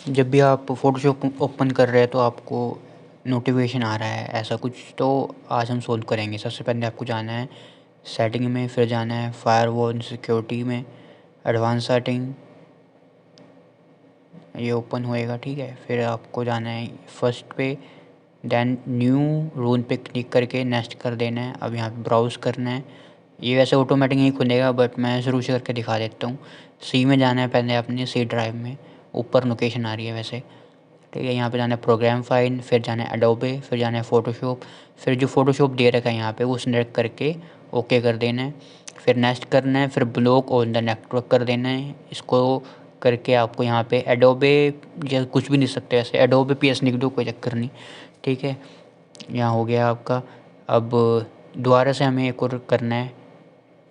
जब भी आप फ़ोटोशॉप ओपन कर रहे हैं तो आपको नोटिफ़िकेशन आ रहा है ऐसा कुछ, तो आज हम सोल्व करेंगे। सबसे पहले आपको जाना है सेटिंग में, फिर जाना है फायरवॉल सिक्योरिटी में, एडवांस सेटिंग, ये ओपन होएगा, ठीक है। फिर आपको जाना है फर्स्ट पे, देन न्यू रूल पे क्लिक करके नेक्स्ट कर देना है। अब यहाँ पे ब्राउज़ करना है। ये वैसे ऑटोमेटिक ही खुलेगा बट मैं शुरू से करके दिखा देता हूँ। सी में जाना है पहले अपने, सी ड्राइव में ऊपर लोकेशन आ रही है वैसे, ठीक है। यहाँ पे जाना है प्रोग्राम फाइल, फिर जाना है एडोबे, फिर जाना है फ़ोटोशॉप, फिर जो फ़ोटोशॉप दे रखा है यहाँ पे वो सिलेक्ट करके ओके कर देना है। फिर नेक्स्ट करना है, फिर ब्लॉक ऑन द नेटवर्क कर देना है। इसको करके आपको यहाँ पे एडोबे या कुछ भी लिख सकते हैं, ऐसे एडोबे PS लिख दो, कोई चक्कर नहीं, ठीक है। यहाँ हो गया आपका। अब दोबारा से हमें एक और करना है,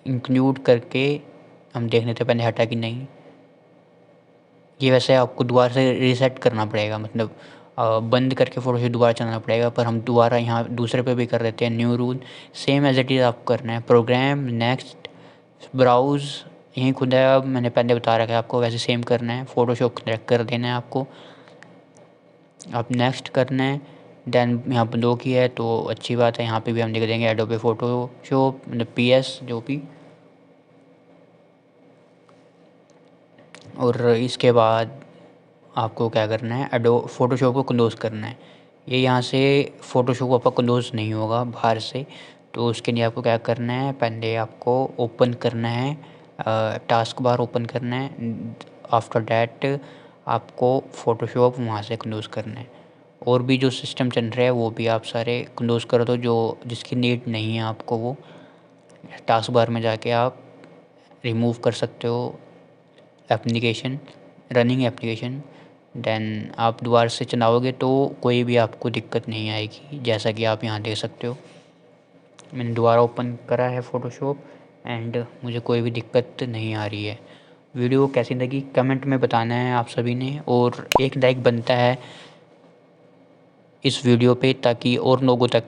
इंक्लूड करके हम देख लेते हैं पहले हटा कि नहीं। ये वैसे आपको दोबारा से रीसेट करना पड़ेगा, मतलब बंद करके फ़ोटोशॉप दोबारा चलाना पड़ेगा, पर हम दोबारा यहाँ दूसरे पे भी कर देते हैं। New rule same as it is आपको करना है। प्रोग्राम, नेक्स्ट, ब्राउज़, यहीं खुदा है। अब मैंने पहले बता रखा है आपको, वैसे सेम करना है। फ़ोटोशॉप सेलेक्ट कर देना है आपको, अब नेक्स्ट करना है। देन यहाँ पर 2 की है तो अच्छी बात है, यहाँ पे भी हम लिख देंगे एडोबे फ़ोटोशॉप, मतलब PS जो भी। और इसके बाद आपको क्या करना है, फ़ोटोशॉप को क्लोज़ करना है। ये यहाँ से फ़ोटोशॉप आपका क्लोज़ नहीं होगा बाहर से, तो उसके लिए आपको क्या करना है, पहले आपको ओपन करना है, टास्क बार ओपन करना है। आफ्टर दैट आपको फ़ोटोशॉप वहाँ से क्लोज़ करना है। और भी जो सिस्टम चल रहे हैं वो भी आप सारे क्लोज़ कर दो, जो जिसकी नीड नहीं है आपको, वो टास्क बार में जाके आप रिमूव कर सकते हो एप्लीकेशन, रनिंग एप्लीकेशन। देन आप दोबारा से चलाओगे तो कोई भी आपको दिक्कत नहीं आएगी, जैसा कि आप यहाँ देख सकते हो। मैंने दोबारा ओपन करा है फ़ोटोशॉप एंड मुझे कोई भी दिक्कत नहीं आ रही है। वीडियो कैसी लगी कमेंट में बताना है आप सभी ने, और एक लाइक बनता है इस वीडियो पे, ताकि और लोगों तक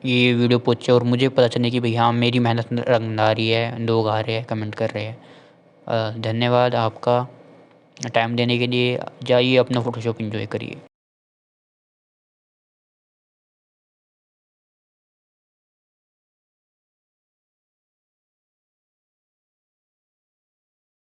ये वीडियो पहुँचे और मुझे पता चले कि भई हाँ, मेरी मेहनत रंग ला रही है, लोग आ रहे हैं, कमेंट कर रहे हैं। धन्यवाद आपका टाइम देने के लिए। जाइए अपना फ़ोटोशॉप एंजॉय करिए।